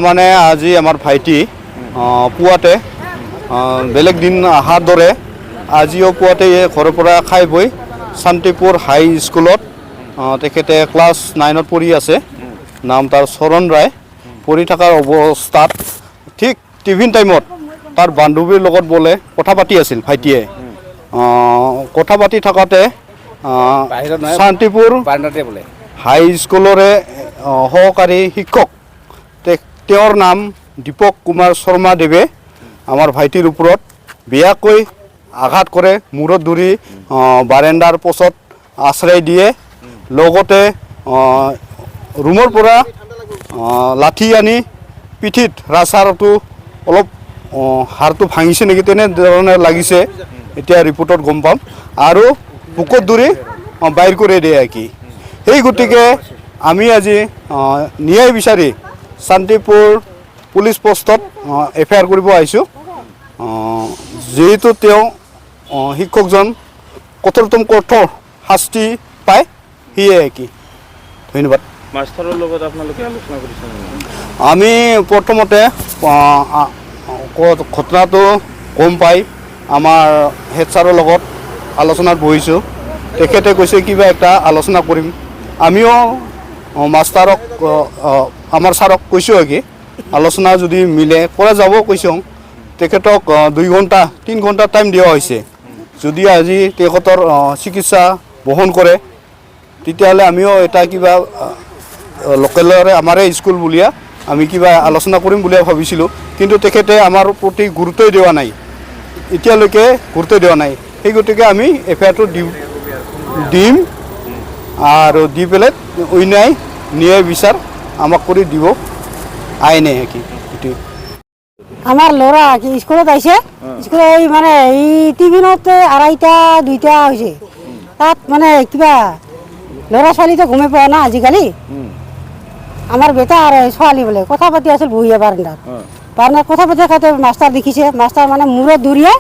মানে আজি আমাৰ ভাইটি পুৱাতে বেলেগ দিন অহাৰ দৰে আজিও পুৱাতে ঘৰৰ পৰা খাই বৈ শান্তিপুৰ হাই স্কুলত তেখেতে ক্লাছ 9ত পঢ়ি আছে। নাম তাৰ চৰণ ৰায়। পঢ়ি থকাৰ অৱস্থাত ঠিক টিফিন টাইমত তাৰ বান্ধৱীৰ লগত বোলে কথা পাতি আছিল ভাইটিয়ে। কথা পাতি থাকোঁতে শান্তিপুৰ হাই স্কুলৰে সহকাৰী শিক্ষক তেওঁৰ নাম দীপক কুমাৰ শৰ্মা দেৱে আমাৰ ভাইটিৰ ওপৰত বেয়াকৈ আঘাত কৰে। মূৰত ধৰি বাৰেণ্ডাৰ পছত আশ্ৰয় দিয়ে। লগতে ৰুমৰ পৰা লাঠি আনি পিঠিত ৰাছাৰটো অলপ হাড়টো ভাঙিছে নেকি তেনেধৰণে লাগিছে। এতিয়া ৰিপৰ্টত গম পাম। আৰু বুকুত ধৰি বাহিৰ কৰি দিয়ে কি। সেই গতিকে আমি আজি ন্যায় বিচাৰি শান্তিপুৰ পুলিচ পোষ্টত FIR কৰিব আহিছোঁ। যেহেতু তেওঁ শিক্ষকজন কঠোৰতম কঠোৰ শাস্তি পায় সেয়ে কি। ধন্যবাদ। মাষ্টাৰৰ লগত আপোনালোকে আলোচনা কৰিছে? আমি প্ৰথমতে ঘটনাটো গম পাই আমাৰ হেড ছাৰৰ লগত আলোচনাত বহিছোঁ। তেখেতে কৈছে কিবা এটা আলোচনা কৰিম। আমিও মাষ্টাৰক আমাৰ ছাৰক কৈছোঁ কি আলোচনা যদি মিলে কৰা যাব কৈছোঁ। তেখেতক 2 ঘণ্টা 3 ঘণ্টা টাইম দিয়া হৈছে। যদি আজি তেখেতৰ চিকিৎসা বহন কৰে তেতিয়াহ'লে আমিও এটা কিবা লোকেলৰে আমাৰে স্কুল বুলিয়া আমি কিবা আলোচনা কৰিম বুলিয়ে ভাবিছিলোঁ। কিন্তু তেখেতে আমাৰ প্ৰতি গুৰুত্বই দিয়া নাই, এতিয়ালৈকে গুৰুত্ব দিয়া নাই। সেই গতিকে আমি FIRটো দিম আৰু দি পেলাই অন্যায় ন্যায় বিচাৰ আমাক কৰি দিব আইনে কি। আমাৰ ল'ৰা কি স্কুলত আহিছে। স্কুলত মানে এই টিফিনতে 2:30 2টা হৈছে। তাত মানে কিবা ল'ৰা ছোৱালীটো গমে পোৱা না আজিকালি। আমাৰ বেটা আৰু ছোৱালী বোলে কথা পাতি আছিল বহিয়া বাৰান্দাত। কথা পাতি থাকোঁতে মাষ্টাৰ দেখিছে। মাষ্টাৰ মানে মূৰত ধৰিয়ে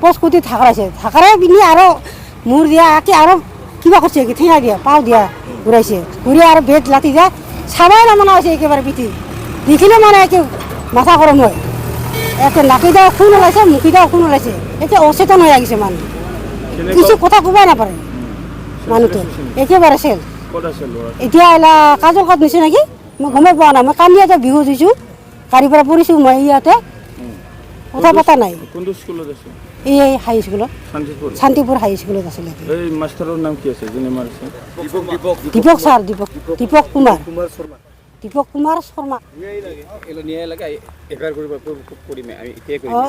পচকুটি থাকাৰাই পিনি আৰু মূৰ দিয়া আঁকি আৰু কিবা কৰিছে কি ঠেঙা দিয়া পাও দিয়া ঘূৰাইছে। ঘূৰিয়ে আৰু বেট লাঠি দিয়া চাবাই নমনা হৈছে একেবাৰে পিঠি দেখিলে মানে একে মাথা গৰম হয়। একে নাকিদাও খুন ওলাইছে, মুখিদাও খুন ওলাইছে। এতিয়া অচেতন হৈ আহিছে মানুহ, কিছু কথা ক'বই নাপাৰে মানুহটো একেবাৰে চেল। এতিয়া এলা কাজৰ কাত নিছে নেকি মই গমেই পোৱা নাই। মই কালি ইয়াতে বিহু দিছোঁ, গাড়ীৰ পৰা পৰিছোঁ মই ইয়াতে কথা পতা নাই। এই হাই স্কুলত শান্তিপুৰ হাই স্কুলত আছিলে। মাষ্টাৰৰ নাম কি আছে? দীপক ছাৰ, দীপক কুমাৰ শৰ্মা।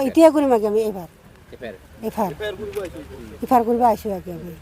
এতিয়াই কৰিম আগে আমি এফাৰ কৰিব আহিছোঁ আগে আমি।